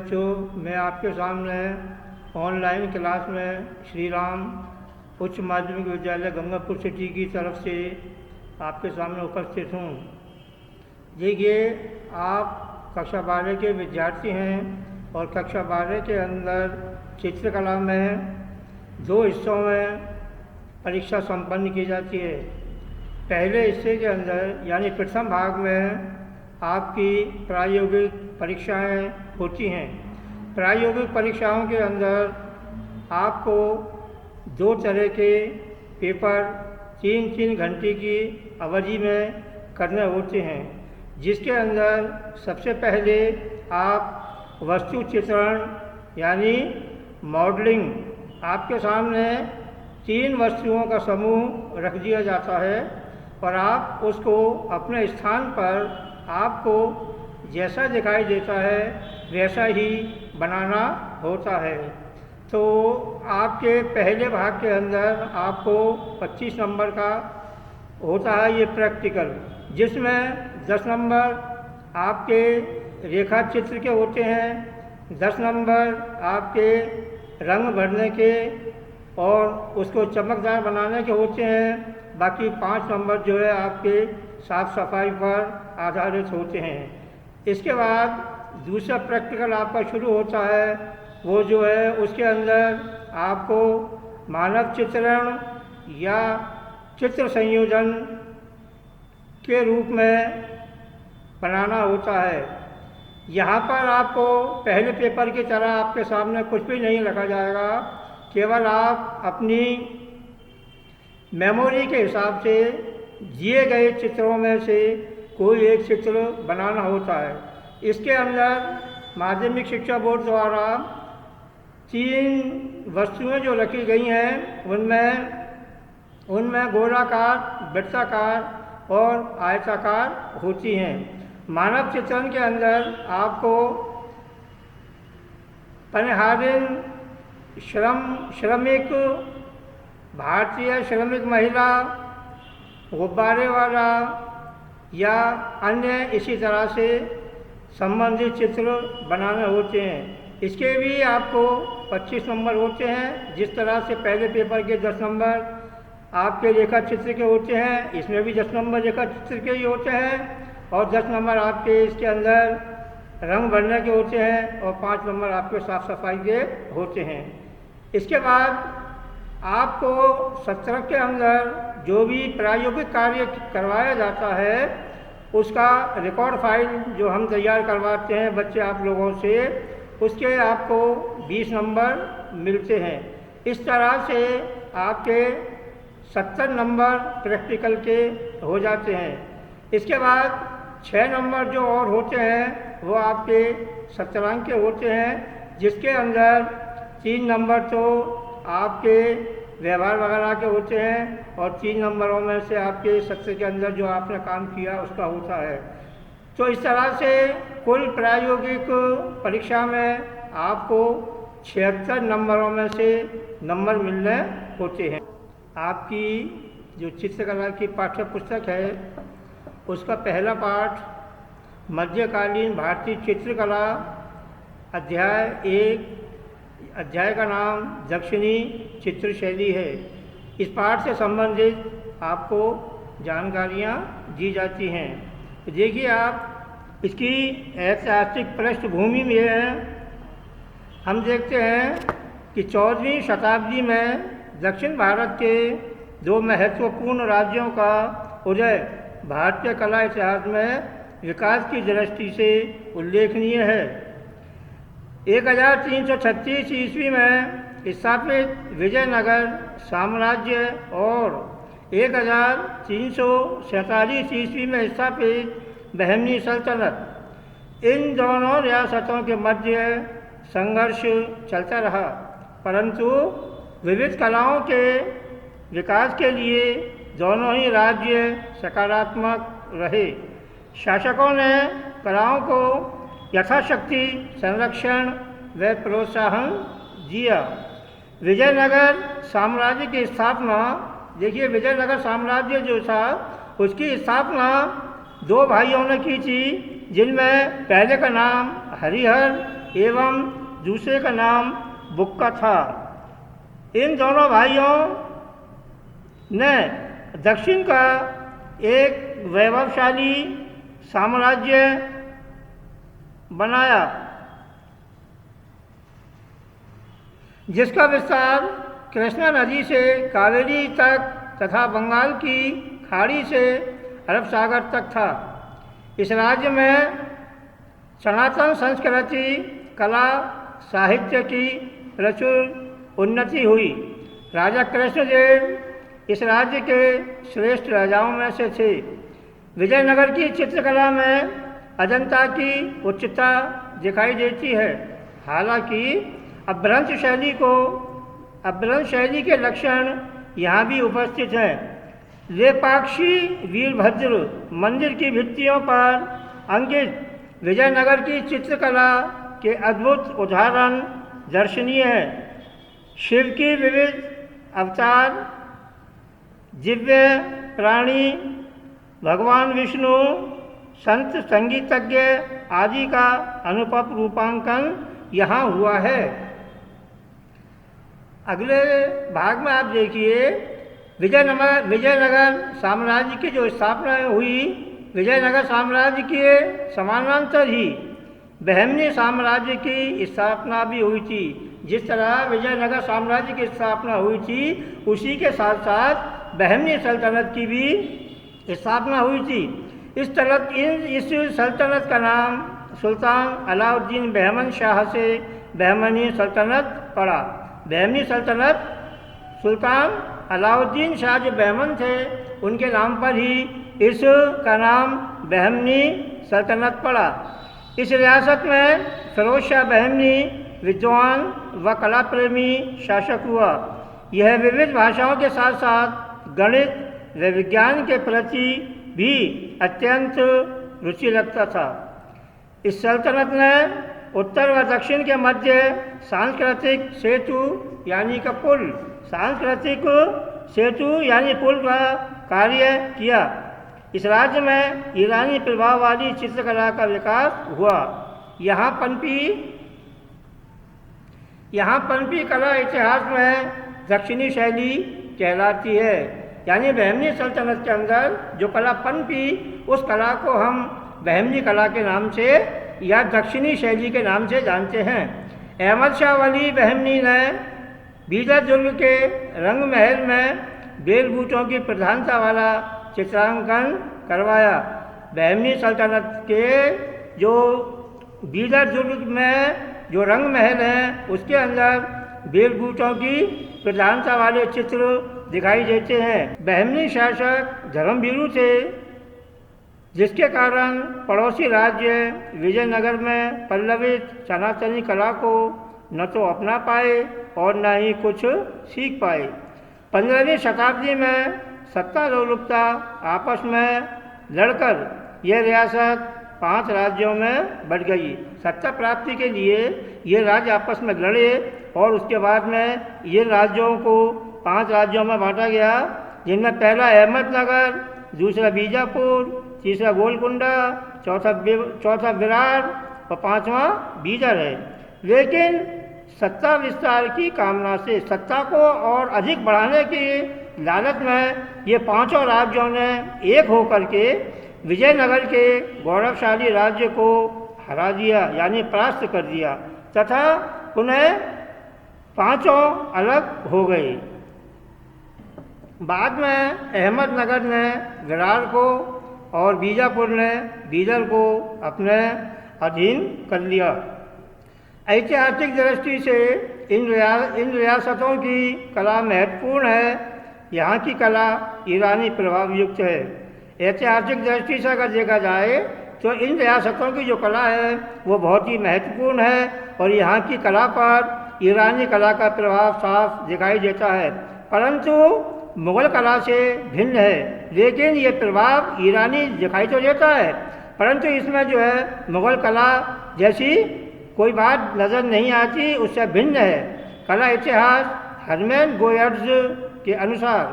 बच्चों, मैं आपके सामने ऑनलाइन क्लास में श्री राम उच्च माध्यमिक विद्यालय गंगापुर सिटी की तरफ से आपके सामने उपस्थित हूँ। देखिए, आप कक्षा 12 के विद्यार्थी हैं और कक्षा 12 के अंदर चित्रकला में 2 हिस्सों में परीक्षा संपन्न की जाती है। पहले हिस्से के अंदर यानी प्रथम भाग में आपकी प्रायोगिक परीक्षाएं होती हैं। प्रायोगिक परीक्षाओं के अंदर आपको 2 तरह के पेपर 3-3 घंटे की अवधि में करने होते हैं, जिसके अंदर सबसे पहले आप वस्तु चित्रण यानी मॉडलिंग, आपके सामने 3 वस्तुओं का समूह रख दिया जाता है और आप उसको अपने स्थान पर आपको जैसा दिखाई देता है वैसा ही बनाना होता है। तो आपके पहले भाग के अंदर आपको 25 नंबर का होता है ये प्रैक्टिकल, जिसमें 10 नंबर आपके रेखा चित्र के होते हैं, 10 नंबर आपके रंग भरने के और उसको चमकदार बनाने के होते हैं। बाकी 5 नंबर जो है आपके साफ सफाई पर आधारित होते हैं। इसके बाद दूसरा प्रैक्टिकल आपका शुरू होता है, वो जो है उसके अंदर आपको मानव चित्रण या चित्र संयोजन के रूप में बनाना होता है। यहाँ पर आपको पहले पेपर की तरह आपके सामने कुछ भी नहीं रखा जाएगा, केवल आप अपनी मेमोरी के हिसाब से दिए गए चित्रों में से कोई एक चित्र बनाना होता है। इसके अंदर माध्यमिक शिक्षा बोर्ड द्वारा 3 वस्तुएं जो रखी गई हैं उनमें गोलाकार, वृत्ताकार और आयताकार होती हैं। मानव चित्रण के अंदर आपको पनहारिन, श्रमिक, भारतीय श्रमिक महिला, गुब्बारे वाला या अन्य इसी तरह से संबंधित चित्र बनाने होते हैं। इसके भी आपको 25 नंबर होते हैं। जिस तरह से पहले पेपर के 10 नंबर आपके रेखा चित्र के होते हैं, इसमें भी 10 नंबर रेखा चित्र के ही होते हैं और 10 नंबर आपके इसके अंदर रंग भरने के होते हैं और 5 नंबर आपके साफ सफाई के होते हैं। इसके बाद आपको सत्र के अंदर जो भी प्रायोगिक कार्य करवाया जाता है उसका रिकॉर्ड फाइल जो हम तैयार करवाते हैं बच्चे आप लोगों से, उसके आपको 20 नंबर मिलते हैं। इस तरह से आपके 70 नंबर प्रैक्टिकल के हो जाते हैं। इसके बाद 6 नंबर जो और होते हैं वो आपके 70 अंक के होते हैं, जिसके अंदर 3 नंबर तो आपके व्यवहार वगैरह के होते हैं और 3 नंबरों में से आपके सत्र के अंदर जो आपने काम किया उसका होता है। तो इस तरह से कुल प्रायोगिक परीक्षा में आपको 76 नंबरों में से नंबर मिलने होते हैं। आपकी जो चित्रकला की पाठ्य पुस्तक है उसका पहला पाठ मध्यकालीन भारतीय चित्रकला अध्याय 1, अध्याय का नाम दक्षिणी चित्रशैली है। इस पाठ से संबंधित आपको जानकारियाँ दी जाती हैं। देखिए, आप इसकी ऐतिहासिक पृष्ठभूमि में हम देखते हैं कि 14वीं शताब्दी में दक्षिण भारत के 2 महत्वपूर्ण राज्यों का उदय भारतीय कला इतिहास में विकास की दृष्टि से उल्लेखनीय है। 1336 ईस्वी में स्थापित विजयनगर साम्राज्य और 1347 ईस्वी में स्थापित बहमनी सल्तनत, इन दोनों रियासतों के मध्य संघर्ष चलता रहा, परंतु विविध कलाओं के विकास के लिए दोनों ही राज्य सकारात्मक रहे। शासकों ने कलाओं को यथाशक्ति संरक्षण व प्रोत्साहन दिया। विजयनगर साम्राज्य की स्थापना, देखिए विजयनगर साम्राज्य जो था उसकी स्थापना 2 भाइयों ने की थी, जिनमें पहले का नाम हरिहर एवं दूसरे का नाम बुक्का था। इन दोनों भाइयों ने दक्षिण का एक वैभवशाली साम्राज्य बनाया, जिसका विस्तार कृष्णा नदी से कावेरी तक तथा बंगाल की खाड़ी से अरब सागर तक था। इस राज्य में सनातन संस्कृति, कला, साहित्य की प्रचुर उन्नति हुई। राजा कृष्णदेव इस राज्य के श्रेष्ठ राजाओं में से थे। विजयनगर की चित्रकला में अजंता की उच्चता दिखाई देती है। हालांकि अपभ्रंश शैली के लक्षण यहाँ भी उपस्थित हैं। लेपाक्षी वीरभद्र मंदिर की भित्तियों पर अंकित विजयनगर की चित्रकला के अद्भुत उदाहरण दर्शनीय हैं। शिव की विविध अवतार, दिव्य प्राणी, भगवान विष्णु, संत संगीतज्ञ आदि का अनुपम रूपांकन यहाँ हुआ है। अगले भाग में आप देखिए, विजयनगर साम्राज्य की जो स्थापना हुई, विजयनगर साम्राज्य के समानांतर ही बहमनी साम्राज्य की स्थापना भी हुई थी। जिस तरह विजयनगर साम्राज्य की स्थापना हुई थी, उसी के साथ साथ बहमनी सल्तनत की भी स्थापना हुई थी। इस सल्तनत का नाम सुल्तान अलाउद्दीन बहमन शाह से बहमनी सल्तनत पड़ा। बहमनी सल्तनत सुल्तान अलाउद्दीन शाह जो बहमन थे, उनके नाम पर ही इसका नाम बहमनी सल्तनत पड़ा। इस रियासत में फिरोज शाह बहमनी विद्वान व कला प्रेमी शासक हुआ। यह विविध भाषाओं के साथ साथ गणित व विज्ञान के प्रति भी अत्यंत रुचि रखता था। इस सल्तनत ने उत्तर व दक्षिण के मध्य सांस्कृतिक सेतु यानी का पुल का कार्य किया। इस राज्य में ईरानी प्रभाव वाली चित्रकला का विकास हुआ। यहाँ पनपी कला इतिहास में दक्षिणी शैली कहलाती है। यानी बहमनी सल्तनत के अंदर जो कला पनपी, उस कला को हम बहमनी कला के नाम से या दक्षिणी शैली के नाम से जानते हैं। अहमद शाह वली बहमनी ने बीदर दुर्ग के रंग महल में बेल बूटों की प्रधानता वाला चित्रांकन करवाया। बहमनी सल्तनत के जो बीदर दुर्ग में जो रंग महल है, उसके अंदर बेल बूटों की प्रधानता वाले चित्र दिखाई देते हैं। बहमनी शासक धर्मभीरू थे, जिसके कारण पड़ोसी राज्य विजयनगर में पल्लवित सनातनी कला को न तो अपना पाए और न ही कुछ सीख पाए। 15वीं शताब्दी में सत्ता लोलुपता आपस में लड़कर यह रियासत 5 राज्यों में बढ़ गई। सत्ता प्राप्ति के लिए ये राज्य आपस में लड़े और उसके बाद में ये राज्यों को 5 राज्यों में बांटा गया, जिनमें पहला अहमदनगर, दूसरा बीजापुर, तीसरा गोलकुंडा, चौथा विरार और 5वां बीदर है। लेकिन सत्ता विस्तार की कामना से, सत्ता को और अधिक बढ़ाने की लालच में ये 5 राज्यों ने एक होकर के विजयनगर के गौरवशाली राज्य को हरा दिया, यानी परास्त कर दिया तथा उन्हें 5 अलग हो गए। बाद में अहमदनगर ने विरार को और बीजापुर ने बीदर को अपने अधीन कर लिया। ऐतिहासिक दृष्टि से इन रियासतों की कला महत्वपूर्ण है। यहाँ की कला ईरानी प्रभाव युक्त है। ऐतिहासिक दृष्टि से अगर देखा जाए तो इन रियासतों की जो कला है वो बहुत ही महत्वपूर्ण है और यहाँ की कला पर ईरानी कला का प्रभाव साफ दिखाई देता है, परंतु मुग़ल कला से भिन्न है। लेकिन ये प्रभाव ईरानी दिखाई तो देता है, परंतु इसमें जो है मुग़ल कला जैसी कोई बात नज़र नहीं आती, उससे भिन्न है। कला इतिहास हरमैन गोयर्ज के अनुसार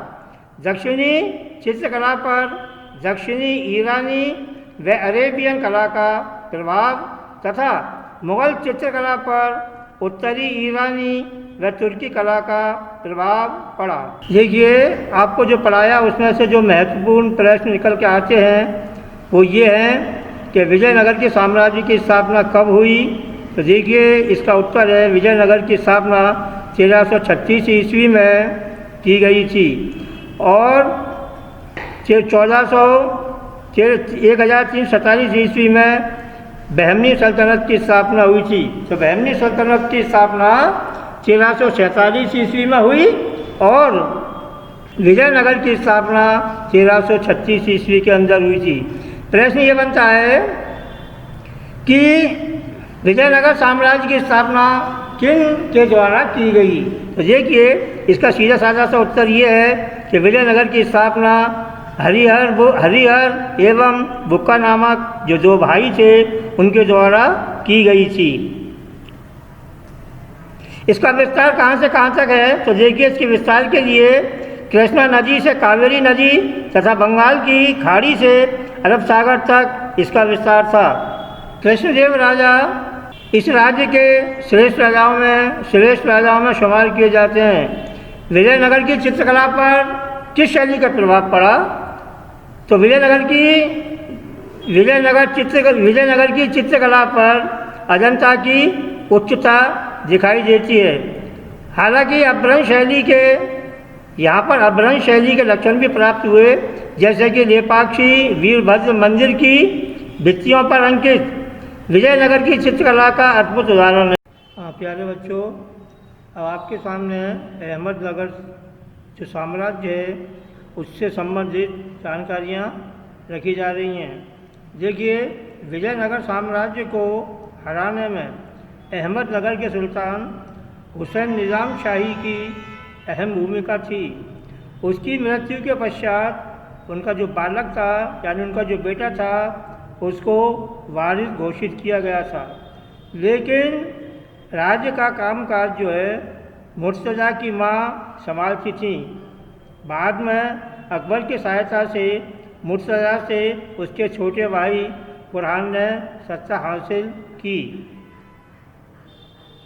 दक्षिणी चित्रकला पर दक्षिणी ईरानी व अरेबियन कला का प्रभाव तथा मुग़ल चित्रकला पर उत्तरी ईरानी व तुर्की कला का प्रभाव पड़ा। देखिए, आपको जो पढ़ाया उसमें से जो महत्वपूर्ण प्रश्न निकल के आते हैं वो ये हैं कि विजयनगर के साम्राज्य की स्थापना कब हुई। तो देखिए, इसका उत्तर है विजयनगर की स्थापना 1336 ईस्वी में की गई थी और 1347 ईस्वी में बहमनी सल्तनत की स्थापना हुई थी। तो बहमनी सल्तनत की स्थापना 1347 ईस्वी में हुई और विजयनगर की स्थापना 1336 ईस्वी के अंदर हुई थी। प्रश्न ये बनता है कि विजयनगर साम्राज्य की स्थापना किन के द्वारा की गई। तो देखिए, इसका सीधा साधा सा उत्तर ये है कि विजयनगर की स्थापना हरिहर एवं बुक्का नामक जो दो भाई थे उनके द्वारा की गई थी। इसका विस्तार कहाँ से कहाँ तक है। तो देखिए, इसके विस्तार के लिए कृष्णा नदी से कावेरी नदी तथा बंगाल की खाड़ी से अरब सागर तक इसका विस्तार था। कृष्णदेव राजा इस राज्य के श्रेष्ठ राजाओं में शुमार किए जाते हैं। विजयनगर की चित्रकला पर किस शैली का प्रभाव पड़ा। तो विजयनगर की चित्रकला पर अजंता की उच्चता दिखाई देती है। हालांकि यहाँ पर अभ्रंश शैली के लक्षण भी प्राप्त हुए, जैसे कि लेपाक्षी वीरभद्र मंदिर की भित्तियों पर अंकित विजयनगर की चित्रकला का अद्भुत उदाहरण है। प्यारे बच्चों, अब आपके सामने अहमदनगर जो साम्राज्य है उससे संबंधित जानकारियाँ रखी जा रही हैं। देखिए, विजयनगर साम्राज्य को हराने में अहमदनगर के सुल्तान हुसैन निज़ाम शाही की अहम भूमिका थी। उसकी मृत्यु के पश्चात उनका जो बालक था यानी उनका जो बेटा था उसको वारिस घोषित किया गया था। लेकिन राज्य का कामकाज जो है मुर्तज़ा की माँ संभालती थी। बाद में अकबर की सहायता से मुर्तज़ा से उसके छोटे भाई बुरहान ने सत्ता हासिल की।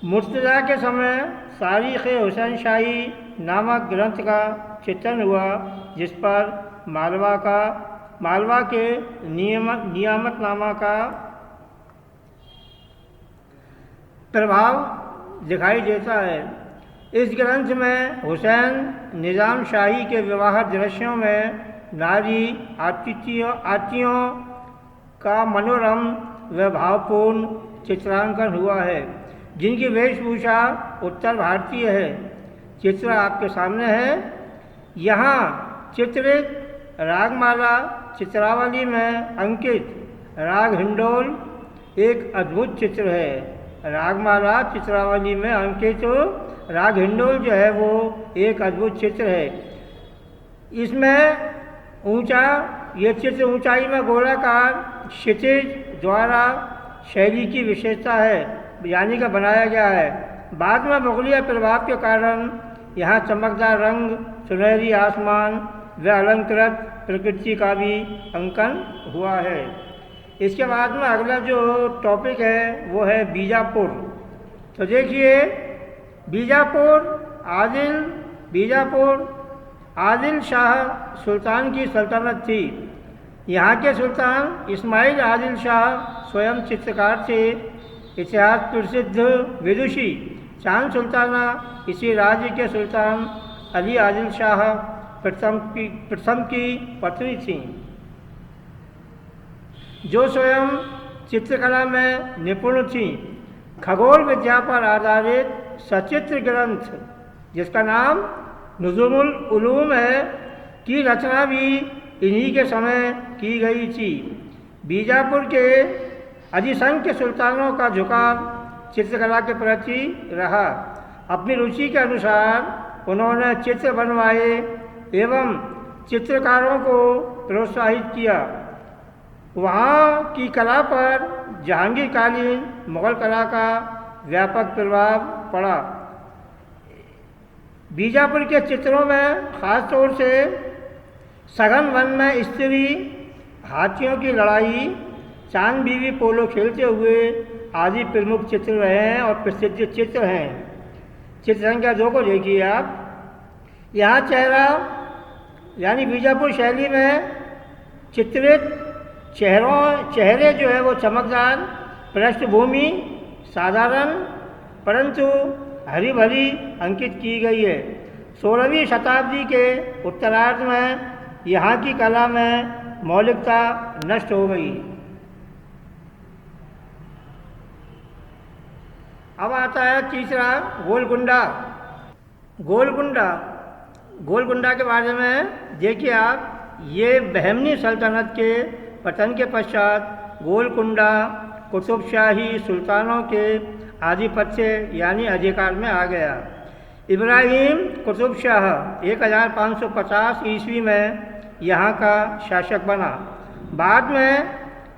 मुर्तज़ा के समय तारीख़ हुसैन शाही नामक ग्रंथ का चित्रण हुआ, जिस पर मालवा के नियामतनामा का प्रभाव दिखाई देता है। इस ग्रंथ में हुसैन निज़ाम शाही के विवाह दृश्यों में नारी आतियों का मनोरम व भावपूर्ण चित्रांकन हुआ है, जिनकी वेशभूषा उत्तर भारतीय है। चित्र आपके सामने है। यहाँ चित्रित रागमाला चित्रावली में अंकित राग हिंडोल एक अद्भुत चित्र है। रागमाला चित्रावली में अंकित राग हिंडोल जो है वो एक अद्भुत चित्र है। इसमें ये चित्र ऊंचाई में गोलाकार क्षितिज द्वारा शैली की विशेषता है, यानी का बनाया गया है। बाद में मुगलिया प्रभाव के कारण यहाँ चमकदार रंग, सुनहरी आसमान व अलंकृत प्रकृति का भी अंकन हुआ है। इसके बाद में अगला जो टॉपिक है वो है बीजापुर। तो देखिए, बीजापुर आदिल शाह सुल्तान की सल्तनत थी। यहाँ के सुल्तान इस्माइल आदिल शाह स्वयं चित्रकार थे। इतिहास प्रसिद्ध विदुषी चांद सुल्ताना इसी राज्य के सुल्तान अली आदिल शाह प्रथम की पत्नी थी, जो स्वयं चित्रकला में निपुण थी। खगोल विद्या पर आधारित सचित्र ग्रंथ जिसका नाम नुज़ुमुल उलूम है की रचना भी इन्हीं के समय की गई थी। बीजापुर के अधिसंख्य सुल्तानों का झुकाव चित्रकला के प्रति रहा। अपनी रुचि के अनुसार उन्होंने चित्र बनवाए एवं चित्रकारों को प्रोत्साहित किया। वहाँ की कला पर जहांगीरकालीन मुग़ल कला का व्यापक प्रभाव पड़ा। बीजापुर के चित्रों में ख़ास तौर से सघन वन में स्त्री, हाथियों की लड़ाई, चांद बीवी पोलो खेलते हुए आदि प्रमुख चित्र रहे हैं और प्रसिद्ध चित्र हैं। चित्र संख्या 2 को देखिए आप। यहाँ चेहरा यानी बीजापुर शैली में चित्रित चेहरे जो है वो चमकदार, पृष्ठभूमि साधारण परंतु हरी भरी अंकित की गई है। 16वीं शताब्दी के उत्तरार्ध में यहाँ की कला में मौलिकता नष्ट हो गई। अब आता है तीसरा गोलकुंडा। गोलकुंडा के बारे में देखिए आप। ये बहमनी सल्तनत के पतन के पश्चात गोलकुंडा कुतुबशाही सुल्तानों के आधिपत्य यानी अधिकार में आ गया। इब्राहिम कुतुब शाह 1550 ईस्वी में यहाँ का शासक बना। बाद में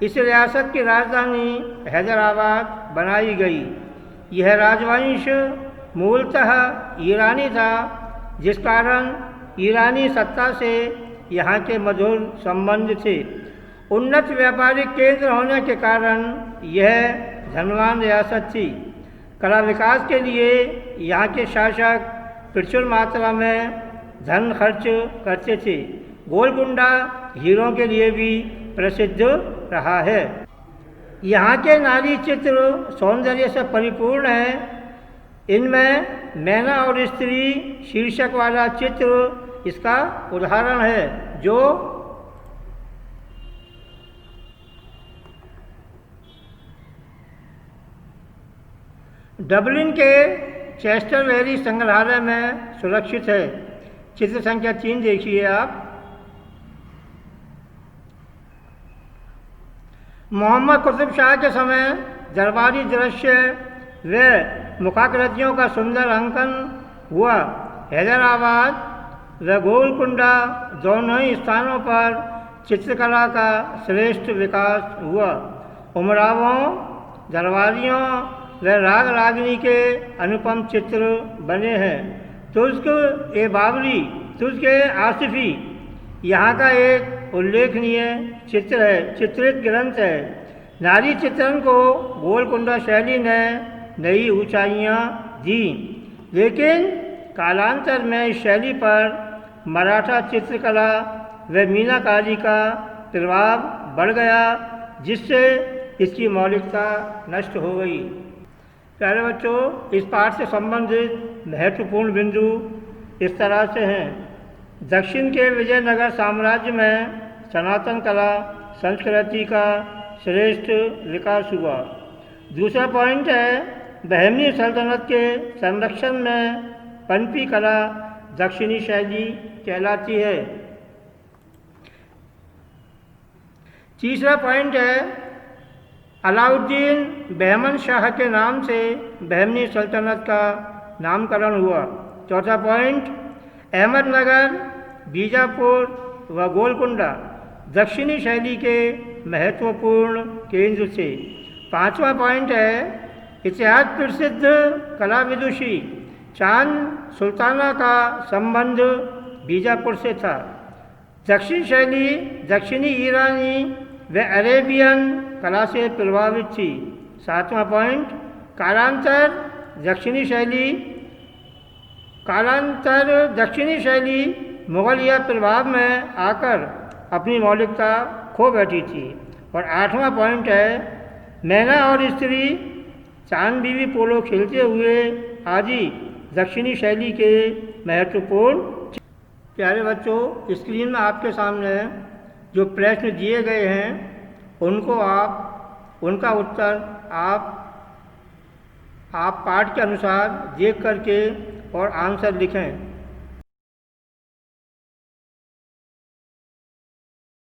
इस रियासत की राजधानी हैदराबाद बनाई गई। यह राजवंश मूलतः ईरानी था, जिस कारण ईरानी सत्ता से यहाँ के मधुर संबंध थे। उन्नत व्यापारिक केंद्र होने के कारण यह धनवान रियासत थी। कला विकास के लिए यहाँ के शासक प्रचुर मात्रा में धन खर्च करते थे। गोलकुंडा हीरों के लिए भी प्रसिद्ध रहा है। यहाँ के नारी चित्र सौंदर्य से परिपूर्ण हैं। इनमें मैना और स्त्री शीर्षक वाला चित्र इसका उदाहरण है, जो डबलिन के चेस्टरवेरी संग्रहालय में सुरक्षित है। चित्र संख्या 3 देखिए आप। मोहम्मद कुतुब शाह के समय दरबारी दृश्य व मुखाकृतियों का सुंदर अंकन हुआ। हैदराबाद व गोलकुंडा दोनों ही स्थानों पर चित्रकला का श्रेष्ठ विकास हुआ। उमरावों, दरबारियों व राग रागिनी के अनुपम चित्र बने हैं। तुर्क-ए-बाबरी, तुर्क-ए-आसिफी यहाँ का एक उल्लेखनीय चित्रित ग्रंथ है। नारी चित्रण को गोलकुंडा शैली ने नई ऊंचाइयाँ दी, लेकिन कालांतर में इस शैली पर मराठा चित्रकला व मीनाकारी का प्रभाव बढ़ गया, जिससे इसकी मौलिकता नष्ट हो गई। प्यारे बच्चों, इस पाठ से संबंधित महत्वपूर्ण बिंदु इस तरह से हैं। दक्षिण के विजयनगर साम्राज्य में सनातन कला संस्कृति का श्रेष्ठ विकास हुआ। दूसरा पॉइंट है, बहमनी सल्तनत के संरक्षण में पनपी कला दक्षिणी शैली कहलाती है। तीसरा पॉइंट है, अलाउद्दीन बहमन शाह के नाम से बहमनी सल्तनत का नामकरण हुआ। चौथा पॉइंट, अहमदनगर, बीजापुर व गोलकुंडा दक्षिणी शैली के महत्वपूर्ण केंद्र थे। पांचवा पॉइंट है, इतिहास प्रसिद्ध कला विदुषी चांद सुल्ताना का संबंध बीजापुर से था। दक्षिण शैली दक्षिणी ईरानी व अरेबियन कला से प्रभावित थी। सातवां पॉइंट, कालांतर दक्षिणी शैली मुगलिया प्रभाव में आकर अपनी मौलिकता खो बैठी थी। और आठवां पॉइंट है, मैना और स्त्री चांद बीवी पोलो खेलते हुए आदि दक्षिणी शैली के महत्वपूर्ण। प्यारे बच्चों, स्क्रीन में आपके सामने जो प्रश्न दिए गए हैं उनका उत्तर आप पाठ के अनुसार देख करके और आंसर लिखें।